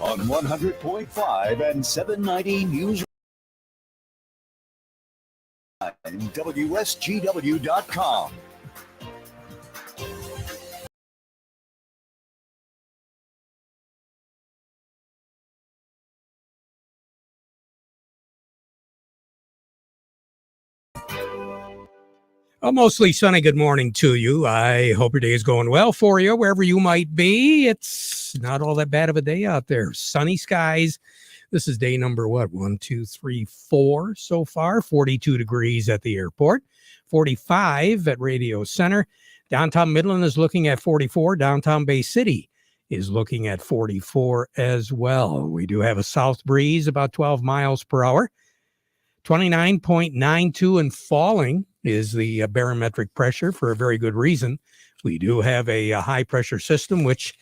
on 100.5 and 790 News and WSGW.com. A mostly sunny good morning to you. I hope your day is going well for you, wherever you might be. It's not all that bad of a day out there. Sunny skies. This is day number, 1, 2, 3, 4 so far. 42 degrees at the airport. 45 at Radio Center. Downtown Midland is looking at 44. Downtown Bay City is looking at 44 as well. We do have a south breeze, about 12 miles per hour. 29.92 and falling is the barometric pressure for a very good reason. We do have a high pressure system, which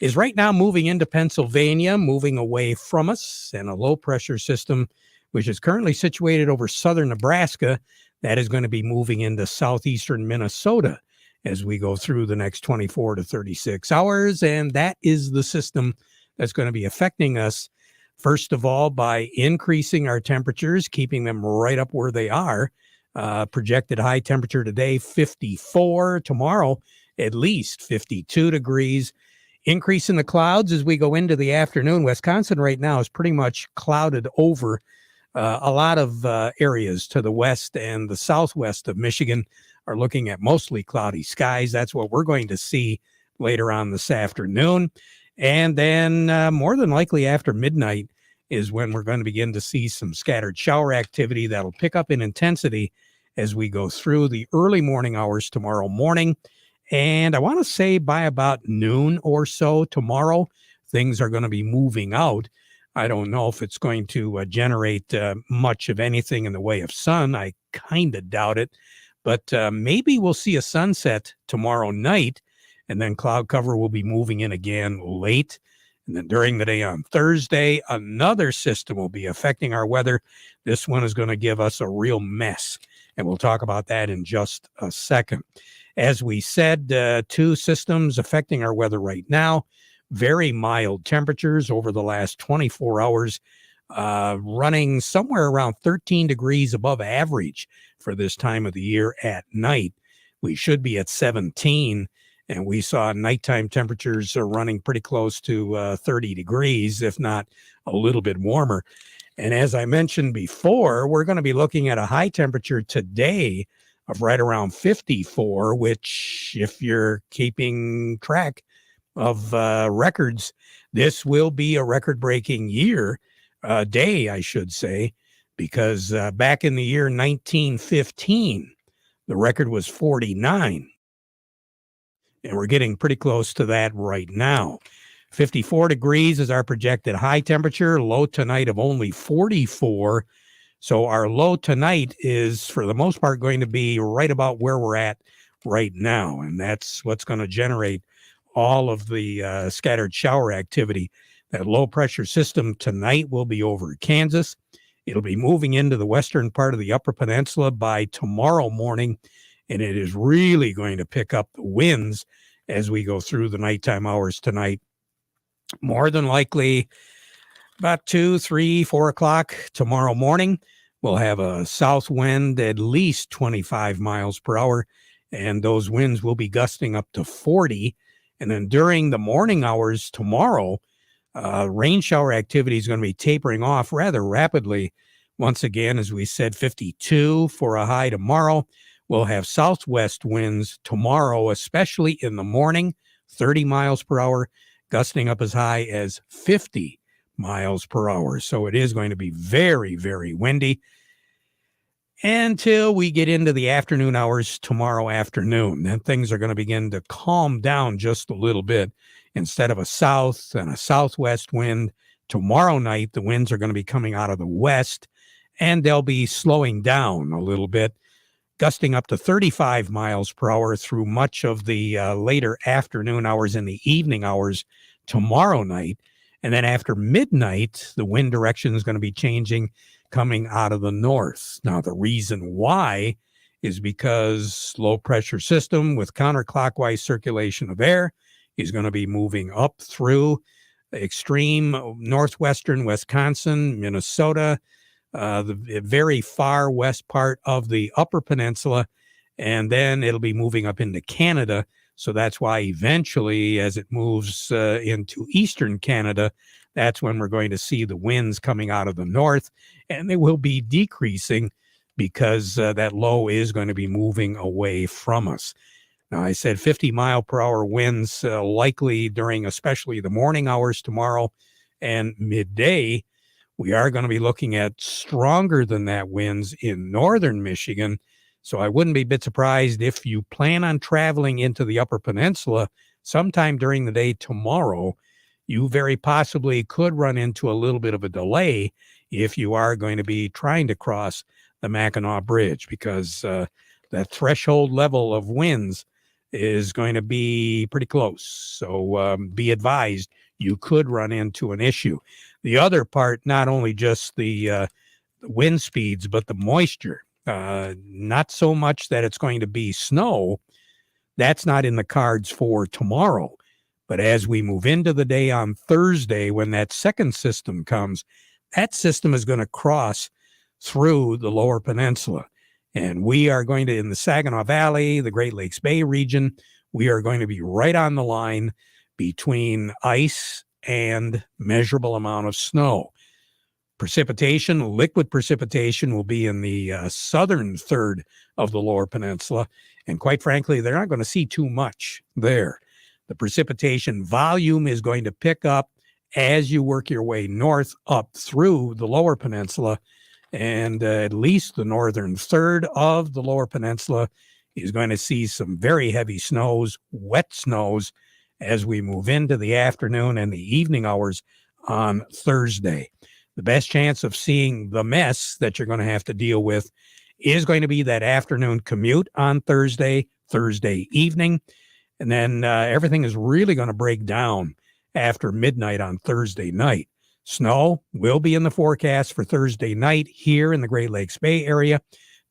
is right now moving into Pennsylvania, moving away from us, and a low pressure system, which is currently situated over southern Nebraska, that is going to be moving into southeastern Minnesota as we go through the next 24 to 36 hours. And that is the system that's going to be affecting us, first of all, by increasing our temperatures, keeping them right up where they are. Projected high temperature today, 54. Tomorrow, at least 52 degrees. Increase in the clouds as we go into the afternoon. Wisconsin right now is pretty much clouded over. A lot of areas to the west and the southwest of Michigan are looking at mostly cloudy skies. That's what we're going to see later on this afternoon. And then more than likely after midnight is when we're going to begin to see some scattered shower activity that'll pick up in intensity as we go through the early morning hours tomorrow morning. And I want to say by about noon or so tomorrow, things are going to be moving out. I don't know if it's going to generate much of anything in the way of sun. I kind of doubt it. But maybe we'll see a sunset tomorrow night, and then cloud cover will be moving in again late. And then during the day on Thursday, another system will be affecting our weather. This one is going to give us a real mess, and we'll talk about that in just a second. As we said, two systems affecting our weather right now. Very mild temperatures over the last 24 hours, running somewhere around 13 degrees above average for this time of the year at night. We should be at 17. And we saw nighttime temperatures running pretty close to 30 degrees, if not a little bit warmer. And as I mentioned before, we're going to be looking at a high temperature today of right around 54, which, if you're keeping track of records, this will be a record-breaking day, I should say, because back in the year 1915, the record was 49. And we're getting pretty close to that right now. 54 degrees is our projected high temperature, low tonight of only 44. So our low tonight is, for the most part, going to be right about where we're at right now. And that's what's going to generate all of the scattered shower activity. That low pressure system tonight will be over Kansas. It'll be moving into the western part of the Upper Peninsula by tomorrow morning. And it is really going to pick up the winds as we go through the nighttime hours tonight. More than likely, about 2, 3, 4 o'clock tomorrow morning, we'll have a south wind at least 25 miles per hour, and those winds will be gusting up to 40. And then during the morning hours tomorrow, rain shower activity is going to be tapering off rather rapidly. Once again, as we said, 52 for a high tomorrow. We'll have southwest winds tomorrow, especially in the morning, 30 miles per hour, gusting up as high as 50 miles per hour. So it is going to be very, very windy until we get into the afternoon hours tomorrow afternoon. Then things are going to begin to calm down just a little bit. Instead of a south and a southwest wind, tomorrow night, the winds are going to be coming out of the west, and they'll be slowing down a little bit, gusting up to 35 miles per hour through much of the later afternoon hours and the evening hours tomorrow night. And then after midnight, the wind direction is going to be changing, coming out of the north. Now, the reason why is because low pressure system with counterclockwise circulation of air is going to be moving up through extreme northwestern Wisconsin, Minnesota, the very far west part of the Upper Peninsula, and then it'll be moving up into Canada. So that's why eventually, as it moves into eastern Canada, that's when we're going to see the winds coming out of the north, and they will be decreasing because that low is going to be moving away from us. Now, I said 50-mile-per-hour winds likely during especially the morning hours tomorrow and midday. We are going to be looking at stronger than that winds in northern Michigan. So I wouldn't be a bit surprised if you plan on traveling into the Upper Peninsula sometime during the day tomorrow. You very possibly could run into a little bit of a delay if you are going to be trying to cross the Mackinac Bridge, because that threshold level of winds is going to be pretty close. So be advised, you could run into an issue. The other part, not only just the wind speeds, but the moisture. Not so much that it's going to be snow. That's not in the cards for tomorrow. But as we move into the day on Thursday, when that second system comes, that system is going to cross through the Lower Peninsula. And we are going to, in the Saginaw Valley, the Great Lakes Bay region, we are going to be right on the line between ice and measurable amount of snow. Precipitation, liquid precipitation, will be in the southern third of the Lower Peninsula. And quite frankly, they're not going to see too much there. The precipitation volume is going to pick up as you work your way north up through the Lower Peninsula. And at least the northern third of the Lower Peninsula is going to see some very heavy snows, wet snows, as we move into the afternoon and the evening hours on Thursday. The best chance of seeing the mess that you're going to have to deal with is going to be that afternoon commute on Thursday evening. And then everything is really going to break down after midnight on Thursday night. Snow will be in the forecast for Thursday night here in the Great Lakes Bay area.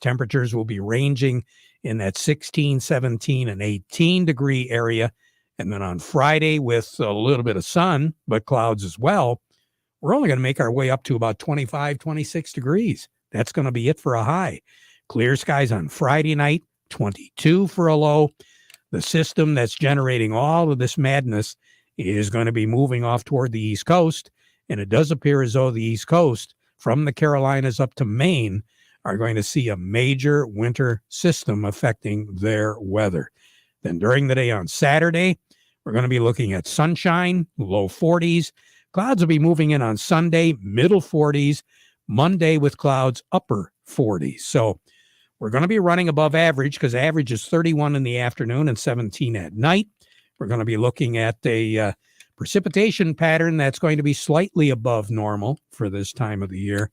Temperatures will be ranging in that 16, 17, and 18 degree area. And then on Friday, with a little bit of sun, but clouds as well, we're only going to make our way up to about 25, 26 degrees. That's going to be it for a high. Clear skies on Friday night, 22 for a low. The system that's generating all of this madness is going to be moving off toward the East Coast. And it does appear as though the East Coast, from the Carolinas up to Maine, are going to see a major winter system affecting their weather. Then during the day on Saturday, we're going to be looking at sunshine, low 40s. Clouds will be moving in on Sunday, middle 40s. Monday with clouds, upper 40s. So we're going to be running above average, because average is 31 in the afternoon and 17 at night. We're going to be looking at a precipitation pattern that's going to be slightly above normal for this time of the year.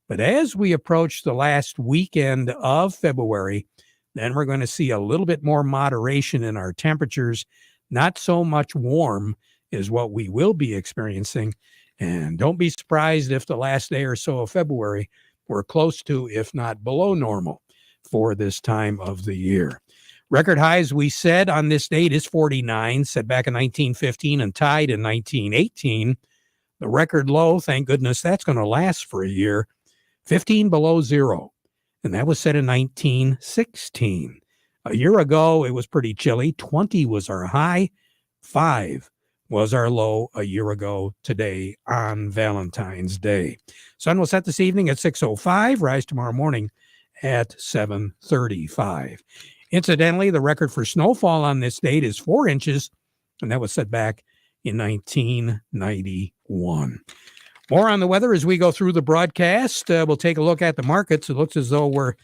But as we approach the last weekend of February, then we're going to see a little bit more moderation in our temperatures. Not so much warm is what we will be experiencing. And don't be surprised if the last day or so of February we're close to, if not below normal for this time of the year. Record highs, we said, on this date is 49, set back in 1915 and tied in 1918. The record low, thank goodness, that's going to last for a year, 15 below zero. And that was set in 1916. A year ago, it was pretty chilly. 20 was our high. 5 was our low a year ago today on Valentine's Day. Sun will set this evening at 6:05, rise tomorrow morning at 7:35. Incidentally, the record for snowfall on this date is 4 inches, and that was set back in 1991. More on the weather as we go through the broadcast. We'll take a look at the markets. It looks as though we're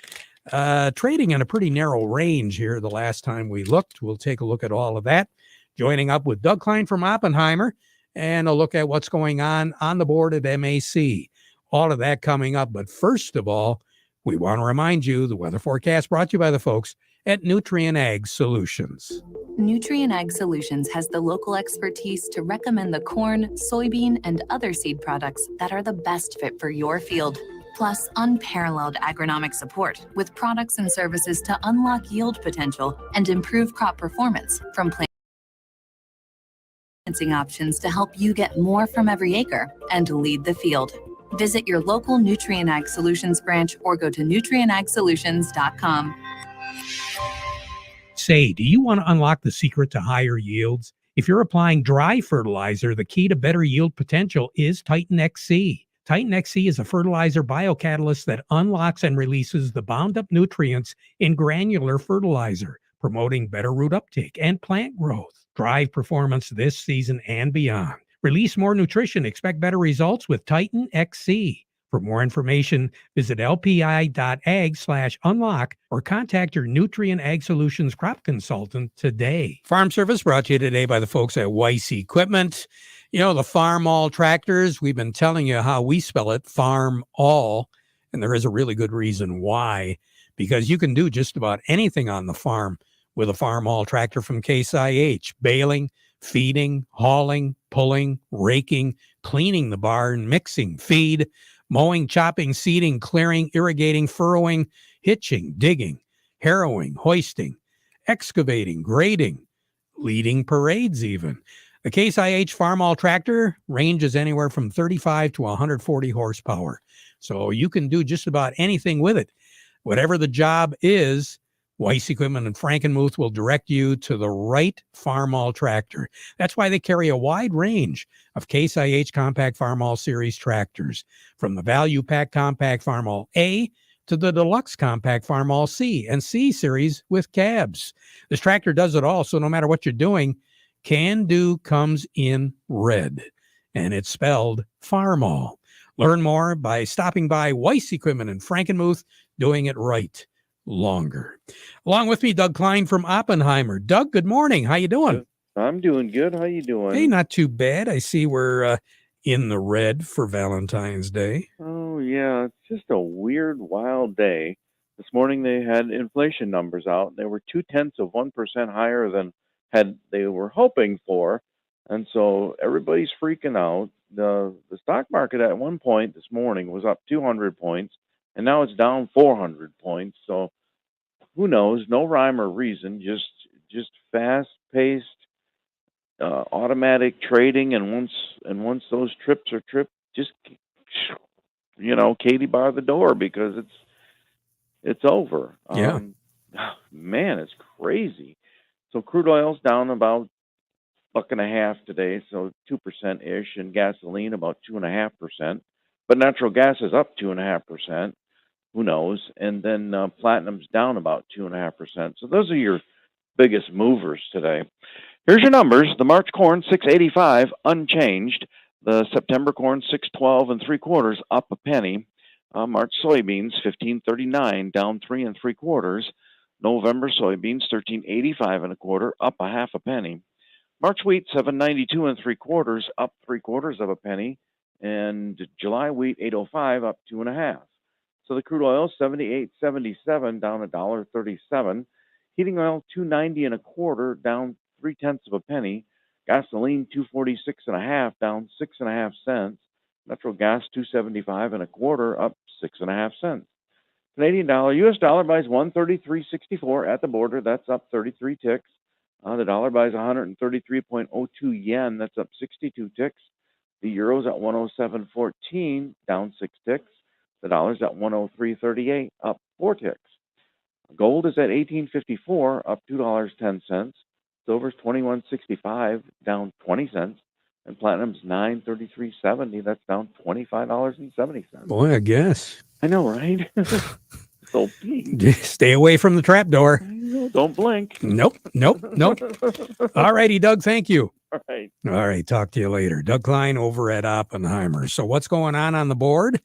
trading in a pretty narrow range here the last time we looked. We'll take a look at all of that. Joining up with Doug Klein from Oppenheimer, and a look at what's going on the board at MAC. All of that coming up. But first of all, we want to remind you the weather forecast brought to you by the folks at Nutrien Ag Solutions. Nutrien Ag Solutions has the local expertise to recommend the corn, soybean, and other seed products that are the best fit for your field. Plus, unparalleled agronomic support with products and services to unlock yield potential and improve crop performance from plants financing options to help you get more from every acre and lead the field. Visit your local Nutrient Ag Solutions branch or go to nutrienagsolutions.com. Say, do you want to unlock the secret to higher yields? If you're applying dry fertilizer, the key to better yield potential is Titan XC. Titan XC is a fertilizer biocatalyst that unlocks and releases the bound up nutrients in granular fertilizer, promoting better root uptake and plant growth. Drive performance this season and beyond. Release more nutrition. Expect better results with Titan XC. For more information, visit lpi.ag/unlock or contact your Nutrient Ag Solutions crop consultant today. Farm Service brought to you today by the folks at Weiss Equipment. You know, the Farm All tractors, we've been telling you how we spell it, Farm All, and there is a really good reason why, because you can do just about anything on the farm with a Farm All tractor from Case IH, baling, feeding, hauling, pulling, raking, cleaning the barn, mixing, feed, mowing, chopping, seeding, clearing, irrigating, furrowing, hitching, digging, harrowing, hoisting, excavating, grading, leading parades even. The Case IH Farm All tractor ranges anywhere from 35 to 140 horsepower. So you can do just about anything with it. Whatever the job is, Weiss Equipment and Frankenmuth will direct you to the right Farm All tractor. That's why they carry a wide range of Case IH Compact Farm All Series tractors, from the Value Pack Compact Farm All A to the Deluxe Compact Farm All C and C Series with cabs. This tractor does it all, so no matter what you're doing, Can Do comes in red, and it's spelled Farm All. Learn more by stopping by Weiss Equipment and Frankenmuth, doing it right longer. Along with me, Doug Klein from Oppenheimer. Doug, good morning. How you doing? I'm doing good. How you doing? Hey, not too bad. I see we're in the red for Valentine's Day. Oh, yeah. It's just a weird, wild day. This morning they had inflation numbers out. They were 0.2% higher than they were hoping for. And so everybody's freaking out. The stock market at one point this morning was up 200 points, and now it's down 400 points. So who knows? No rhyme or reason. Just fast-paced automatic trading, and once those trips are tripped, just Katie bar the door, because it's over. Yeah. Man, it's crazy. So crude oil's down about $1.50 today, so 2% ish, and gasoline about 2.5%. But natural gas is up 2.5%. Who knows? And then platinum's down about 2.5%. So those are your biggest movers today. Here's your numbers. The March corn, 6.85, unchanged. The September corn, 6.12 3/4, up a penny. March soybeans, 15.39, down 3 3/4. November soybeans, 13.85 1/4, up a half a penny. March wheat, 7.92 3/4, up 3/4 of a penny. And July wheat, 8.05, up 2.5. So the crude oil, 78.77, down $1.37. Heating oil, 2.90 1/4, down 0.3 of a penny. Gasoline, 2.46 1/2, down 6.5 cents. Natural gas, 2.75 1/4, up 6.5 cents. Canadian dollar, U.S. dollar buys 133.64 at the border. That's up 33 ticks. The dollar buys 133.02 yen. That's up 62 ticks. The euro's at 107.14, down 6 ticks. The dollar's at 103.38, up 4 ticks. Gold is at $18.54, up $2.10. Silver's $21.65, down 20 cents. And platinum's $933.70. That's down $25.70. Boy, I guess. I know, right? So stay away from the trap door. Don't blink. Nope. All righty, Doug. Thank you. All right. All right. Talk to you later. Doug Klein over at Oppenheimer. So what's going on the board?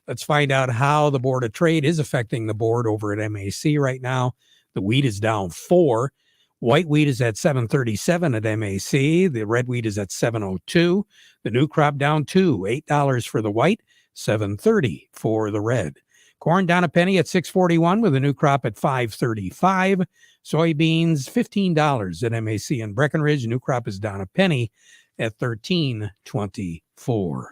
Let's find out how the Board of Trade is affecting the board over at MAC right now. The wheat is down 4. White wheat is at 7.37 at MAC. The red wheat is at 7.02. The new crop down 2, $8 for the white, 7.30 for the red. Corn down a penny at 6.41 with a new crop at 5.35. Soybeans $15 at MAC and Breckenridge. New crop is down a penny at 13.24.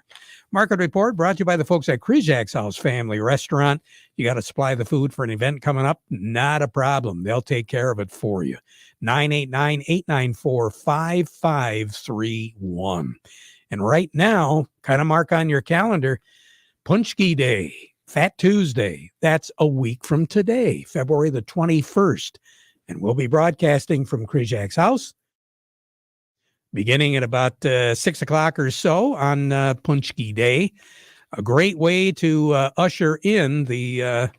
Market Report brought to you by the folks at Krijak's House Family Restaurant. You got to supply the food for an event coming up? Not a problem. They'll take care of it for you. 989-894-5531. And right now, kind of mark on your calendar, Punchki Day, Fat Tuesday. That's a week from today, February the 21st. And we'll be broadcasting from Krijak's House beginning at about 6 o'clock or so on Punchki Day. A great way to usher in the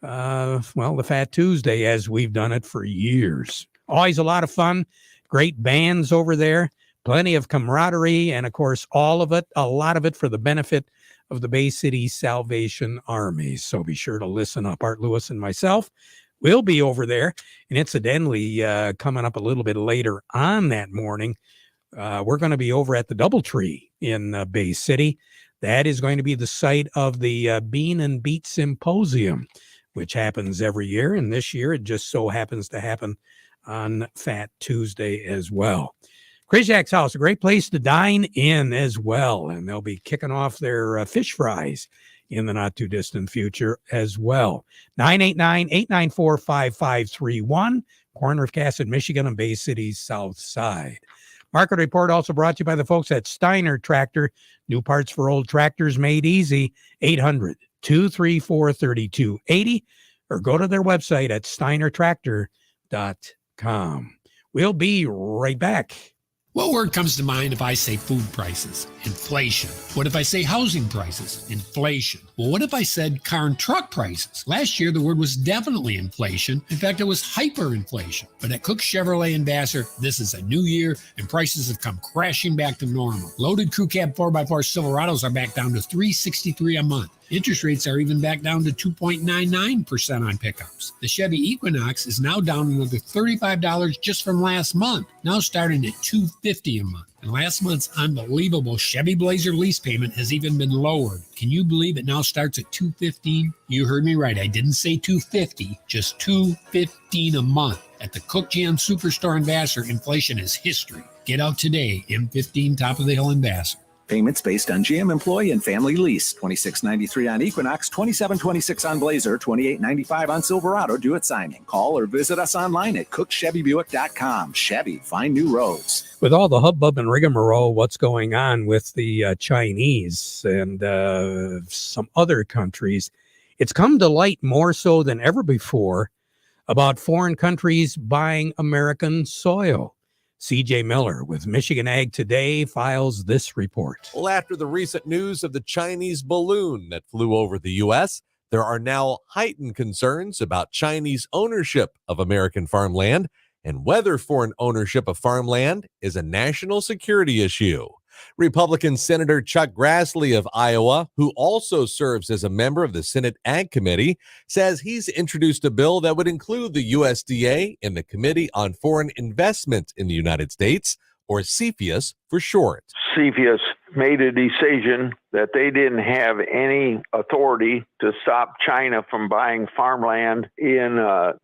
Fat Tuesday as we've done it for years. Always a lot of fun. Great bands over there. Plenty of camaraderie. And, of course, a lot of it for the benefit of the Bay City Salvation Army. So be sure to listen up. Art Lewis and myself will be over there. And incidentally, coming up a little bit later on that morning, we're going to be over at the Doubletree in Bay City. That is going to be the site of the Bean and Beet Symposium, which happens every year. And this year, it just so happens to happen on Fat Tuesday as well. Krijak's House, a great place to dine in as well. And they'll be kicking off their fish fries in the not-too-distant future as well. 989-894-5531, corner of Cass in Michigan on Bay City's south side. Market Report also brought to you by the folks at Steiner Tractor. New parts for old tractors made easy. 800-234-3280 or go to their website at steinertractor.com. We'll be right back. What word comes to mind if I say food prices? Inflation. What if I say housing prices? Inflation. Well, what if I said car and truck prices? Last year, the word was definitely inflation. In fact, it was hyperinflation. But at Cook Chevrolet in Vassar, this is a new year, and prices have come crashing back to normal. Loaded crew cab 4x4 Silverados are back down to $363 a month. Interest rates are even back down to 2.99% on pickups. The Chevy Equinox is now down another $35 just from last month, now starting at $250 a month. And last month's unbelievable Chevy Blazer lease payment has even been lowered. Can you believe it now starts at $215? You heard me right. I didn't say $250, just $215 a month. At the Cook Jam Superstore in Vassar, inflation is history. Get out today, M15 Top of the Hill in Vassar. Payments based on GM employee and family lease. $26.93 on Equinox, $27.26 on Blazer, $28.95 on Silverado due at signing. Call or visit us online at cookchevybuick.com. Chevy, find new roads. With all the hubbub and rigmarole, what's going on with the Chinese and some other countries, it's come to light more so than ever before about foreign countries buying American soil. C.J. Miller with Michigan Ag Today files this report. Well, after the recent news of the Chinese balloon that flew over the U.S., there are now heightened concerns about Chinese ownership of American farmland and whether foreign ownership of farmland is a national security issue. Republican Senator Chuck Grassley of Iowa, who also serves as a member of the Senate Ag Committee, says he's introduced a bill that would include the USDA in the Committee on Foreign Investment in the United States, or CFIUS for short. CFIUS made a decision that they didn't have any authority to stop China from buying farmland in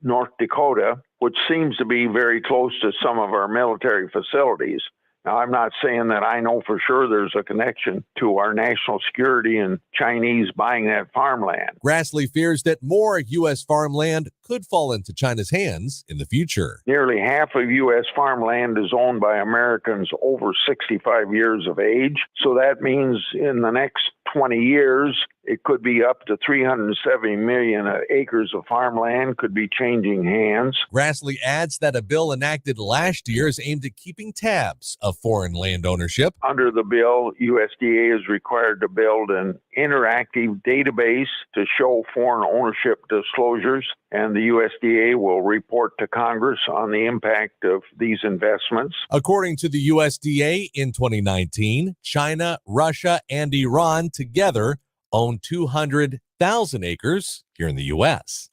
North Dakota, which seems to be very close to some of our military facilities. Now, I'm not saying that I know for sure there's a connection to our national security and Chinese buying that farmland. Grassley fears that more U.S. farmland could fall into China's hands in the future. Nearly half of U.S. farmland is owned by Americans over 65 years of age. So that means in the next 20 years, it could be up to 370 million acres of farmland could be changing hands. Grassley adds that a bill enacted last year is aimed at keeping tabs of foreign land ownership. Under the bill, USDA is required to build an interactive database to show foreign ownership disclosures, and the USDA will report to Congress on the impact of these investments. According to the USDA, in 2019, China, Russia, and Iran together own 200,000 acres here in the U.S.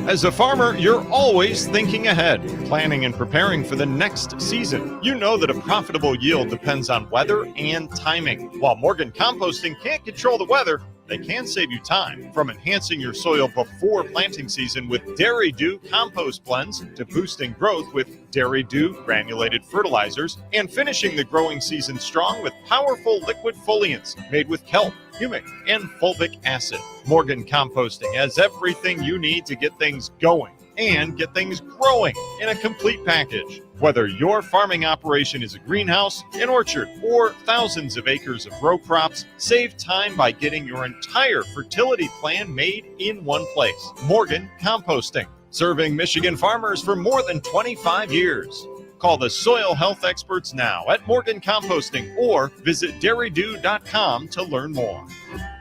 As a farmer, you're always thinking ahead, planning and preparing for the next season. You know that a profitable yield depends on weather and timing. While Morgan Composting can't control the weather, they can save you time, from enhancing your soil before planting season with Dairy Dew compost blends to boosting growth with Dairy Dew granulated fertilizers and finishing the growing season strong with powerful liquid foliants made with kelp, humic, and fulvic acid. Morgan Composting has everything you need to get things going and get things growing in a complete package. Whether your farming operation is a greenhouse, an orchard, or thousands of acres of row crops, save time by getting your entire fertility plan made in one place. Morgan Composting, serving Michigan farmers for more than 25 years. Call the soil health experts now at Morgan Composting or visit dairydew.com to learn more.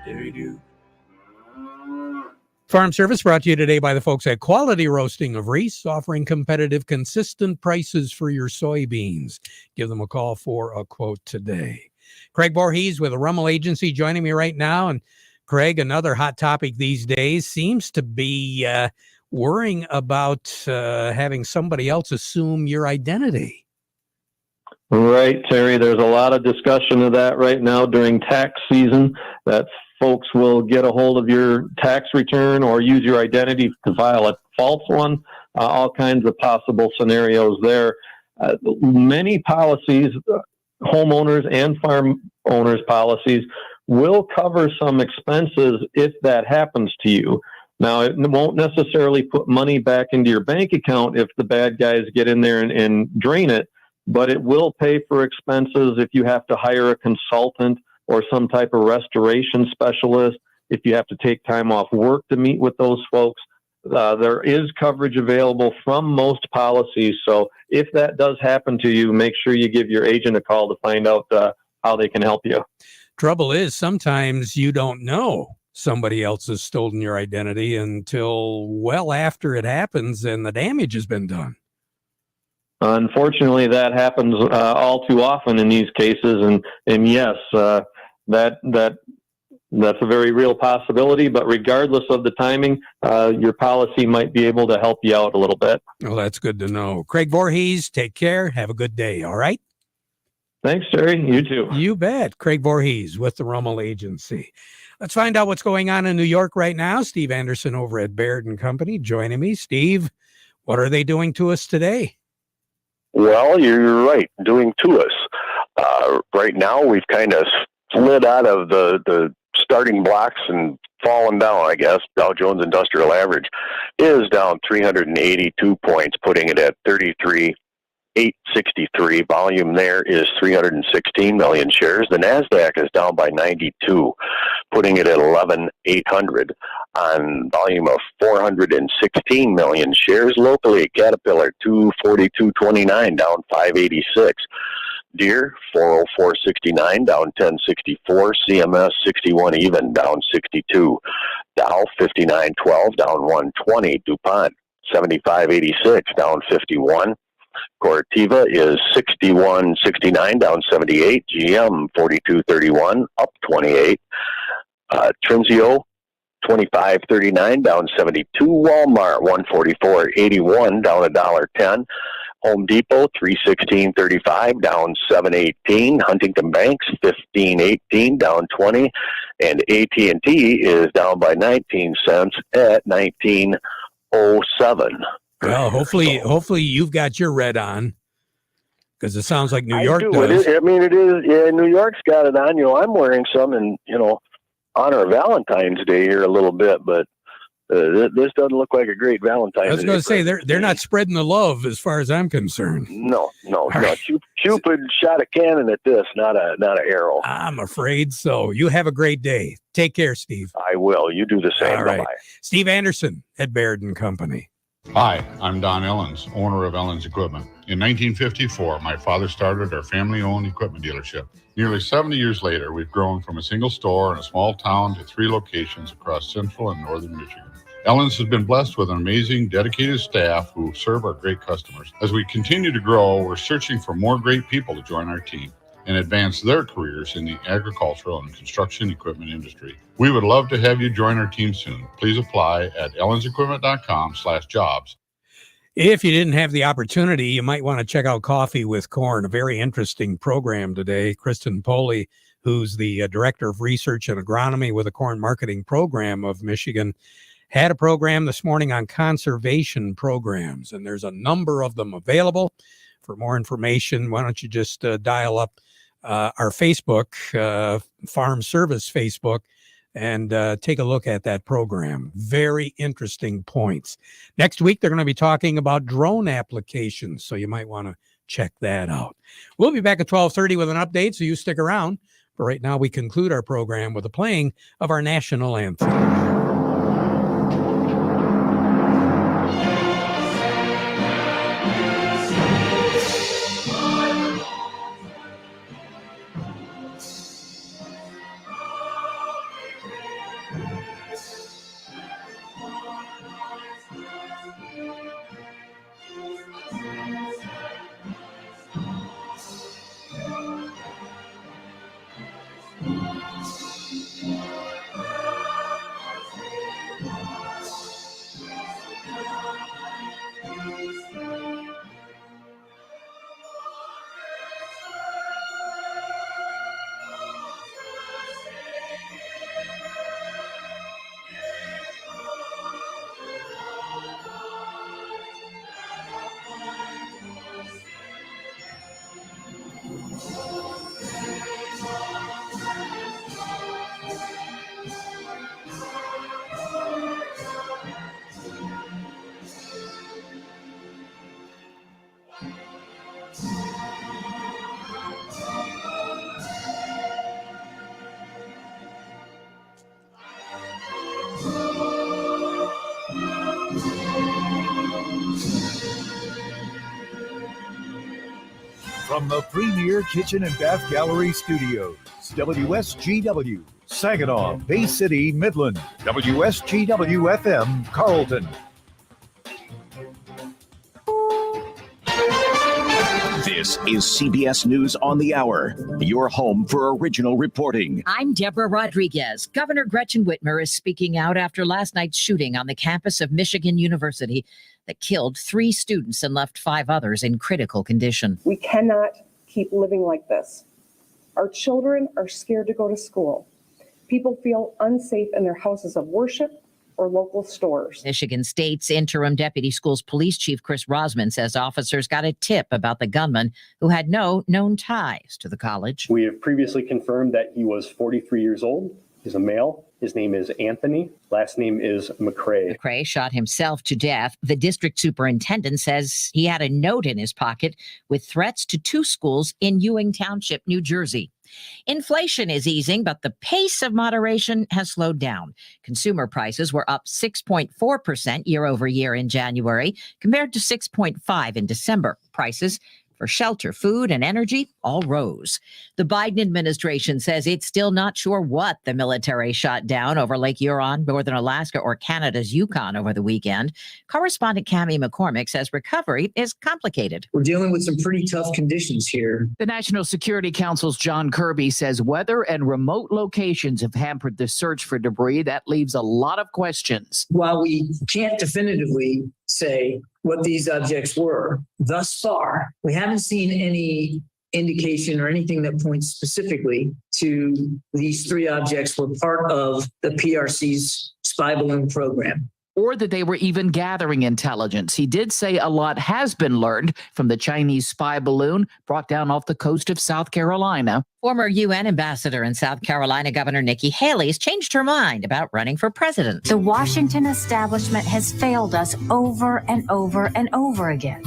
Dairy Dew. Farm Service brought to you today by the folks at Quality Roasting of Reese, offering competitive, consistent prices for your soybeans. Give them a call for a quote today. Craig Voorhees with the Rummel Agency joining me right now. And Craig, another hot topic these days seems to be worrying about having somebody else assume your identity. Right, Terry. There's a lot of discussion of that right now during tax season, that folks will get a hold of your tax return or use your identity to file a false one. All kinds of possible scenarios there. Many policies, homeowners and farm owners policies, will cover some expenses if that happens to you. Now, it won't necessarily put money back into your bank account if the bad guys get in there and drain it, but it will pay for expenses if you have to hire a consultant or some type of restoration specialist, if you have to take time off work to meet with those folks. There is coverage available from most policies. So if that does happen to you, make sure you give your agent a call to find out how they can help you. Trouble is, sometimes you don't know somebody else has stolen your identity until well after it happens and the damage has been done. Unfortunately, that happens all too often in these cases, and yes, that's a very real possibility. But regardless of the timing, your policy might be able to help you out a little bit. Well, that's good to know. Craig Voorhees, take care. Have a good day. All right. Thanks, Terry. You too. You bet. Craig Voorhees with the Rummel Agency. Let's find out what's going on in New York right now. Steve Anderson over at Baird & Company joining me. Steve, what are they doing to us today? Well, you're right, doing to us. Right now, we've kind of slid out of the starting blocks and fallen down, I guess. Dow Jones Industrial Average is down 382 points, putting it at 33,863. Volume there is 316 million shares. The NASDAQ is down by 92, putting it at 11,800 on volume of 416 million shares. Locally, Caterpillar 242.29, down 586. Deere 404.69, down 10.64. CMS 61 even, down 62. Dow 59.12, down 120. DuPont 75.86, down 51. Corteva is 61.69, down 78. GM 42.31, up 28. Trinzio 25.39, down 72. Walmart 144.81, down $1.10. Home Depot 316.35, down 7.18. Huntington Banks 15.18, down 20, and AT&T is down by 19 cents at 19.07. Well, hopefully you've got your red on, because it sounds like New York does. It is, it is. Yeah, New York's got it on. I'm wearing some in honor of Valentine's Day here a little bit, but this doesn't look like a great Valentine's Day. I was going to say they're not spreading the love as far as I'm concerned. No. Cupid shot a cannon at this, not an arrow. I'm afraid so. You have a great day. Take care, Steve. I will. You do the same. All right. Bye-bye. Steve Anderson at Baird & Company. Hi, I'm Don Ellens, owner of Ellens Equipment. In 1954, my father started our family-owned equipment dealership. Nearly 70 years later, we've grown from a single store in a small town to 3 locations across central and northern Michigan. Ellens has been blessed with an amazing, dedicated staff who serve our great customers. As we continue to grow, we're searching for more great people to join our team and advance their careers in the agricultural and construction equipment industry. We would love to have you join our team soon. Please apply at ellensequipment.com/jobs. If you didn't have the opportunity, you might want to check out Coffee with Corn, a very interesting program today. Kristen Poley, who's the director of research and agronomy with the corn marketing program of Michigan, had a program this morning on conservation programs, and there's a number of them available. For more information, why don't you just dial up our Facebook, Farm Service Facebook, and take a look at that program. Very interesting points. Next week, they're going to be talking about drone applications, so you might want to check that out. We'll be back at 12:30 with an update, so you stick around. But right now, we conclude our program with the playing of our national anthem. From the Premier Kitchen and Bath Gallery Studios, WSGW, Saginaw, Bay City, Midland, WSGW-FM, Carlton. This is CBS News on the Hour, your home for original reporting. I'm Deborah Rodriguez. Governor Gretchen Whitmer is speaking out after last night's shooting on the campus of Michigan University that killed 3 students and left 5 others in critical condition. We cannot keep living like this. Our children are scared to go to school. People feel unsafe in their houses of worship or local stores. Michigan State's interim deputy schools police chief Chris Rosman says officers got a tip about the gunman who had no known ties to the college. We have previously confirmed that he was 43 years old. He's a male. His name is Anthony. Last name is McCrae. McCrae shot himself to death. The district superintendent says he had a note in his pocket with threats to 2 schools in Ewing Township, New Jersey. Inflation is easing, but the pace of moderation has slowed down. Consumer prices were up 6.4% year over year in January, compared to 6.5% in December. Prices for shelter, food, and energy all rose. The Biden administration says it's still not sure what the military shot down over Lake Huron, northern Alaska, or Canada's Yukon over the weekend. Correspondent Cammie McCormick says recovery is complicated. We're dealing with some pretty tough conditions here. The National Security Council's John Kirby says weather and remote locations have hampered the search for debris. That leaves a lot of questions. While we can't definitively say what these objects were, thus far, we haven't seen any indication or anything that points specifically to these 3 objects were part of the PRC's spy balloon program. Or that they were even gathering intelligence. He did say a lot has been learned from the Chinese spy balloon brought down off the coast of South Carolina. Former UN ambassador in South Carolina, Governor Nikki Haley, has changed her mind about running for president. The Washington establishment has failed us over and over and over again.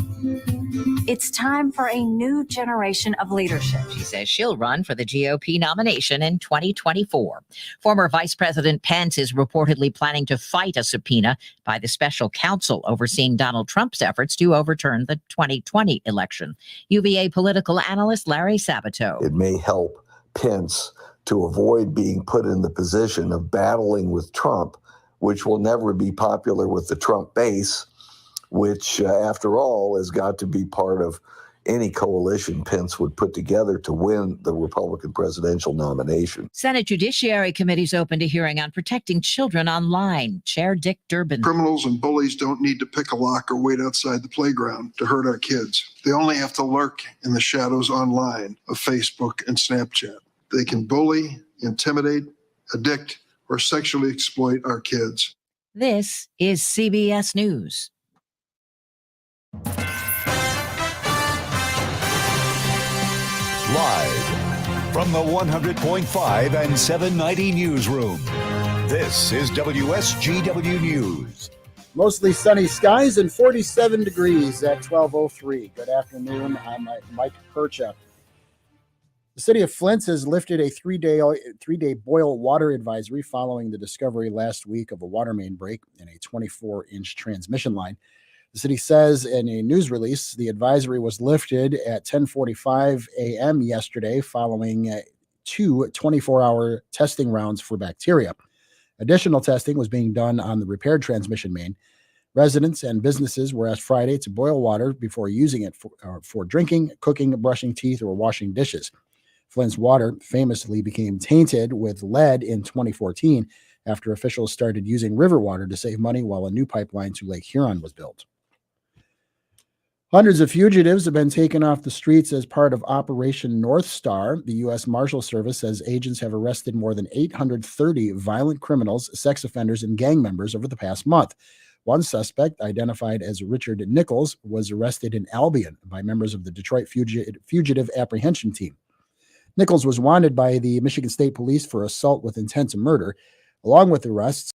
It's time for a new generation of leadership. She says she'll run for the GOP nomination in 2024. Former Vice President Pence is reportedly planning to fight a subpoena by the special counsel overseeing Donald Trump's efforts to overturn the 2020 election. UVA political analyst Larry Sabato. It may help Pence to avoid being put in the position of battling with Trump, which will never be popular with the Trump base, which, after all, has got to be part of any coalition Pence would put together to win the Republican presidential nomination. Senate Judiciary Committee's opened a hearing on protecting children online. Chair Dick Durbin. Criminals and bullies don't need to pick a lock or wait outside the playground to hurt our kids. They only have to lurk in the shadows online of Facebook and Snapchat. They can bully, intimidate, addict, or sexually exploit our kids. This is CBS News. Live from the 100.5 and 790 newsroom, this is WSGW News. Mostly sunny skies and 47 degrees at 12:03. Good afternoon. I'm Mike Percha. The city of Flint has lifted a three-day boil water advisory following the discovery last week of a water main break in a 24-inch transmission line. The city says in a news release the advisory was lifted at 10:45 a.m. yesterday following two 24-hour testing rounds for bacteria. Additional testing was being done on the repaired transmission main. Residents and businesses were asked Friday to boil water before using it for drinking, cooking, brushing teeth, or washing dishes. Flint's water famously became tainted with lead in 2014 after officials started using river water to save money while a new pipeline to Lake Huron was built. Hundreds of fugitives have been taken off the streets as part of Operation North Star. The U.S. Marshal Service says agents have arrested more than 830 violent criminals, sex offenders, and gang members over the past month. One suspect, identified as Richard Nichols, was arrested in Albion by members of the Detroit Fugitive Apprehension Team. Nichols was wanted by the Michigan State Police for assault with intent to murder. Along with arrests,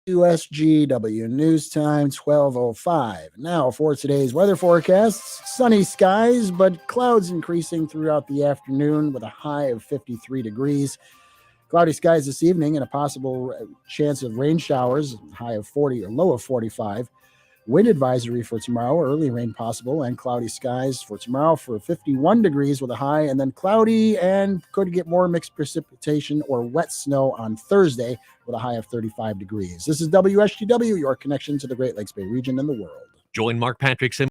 USGW News Time 12:05. Now for today's weather forecasts: sunny skies, but clouds increasing throughout the afternoon with a high of 53 degrees. Cloudy skies this evening and a possible chance of rain showers, high of 40 or low of 45. Wind advisory for tomorrow, early rain possible, and cloudy skies for tomorrow for 51 degrees with a high, and then cloudy and could get more mixed precipitation or wet snow on Thursday with a high of 35 degrees. This is WSGW, your connection to the Great Lakes Bay region and the world. Join Mark Patrick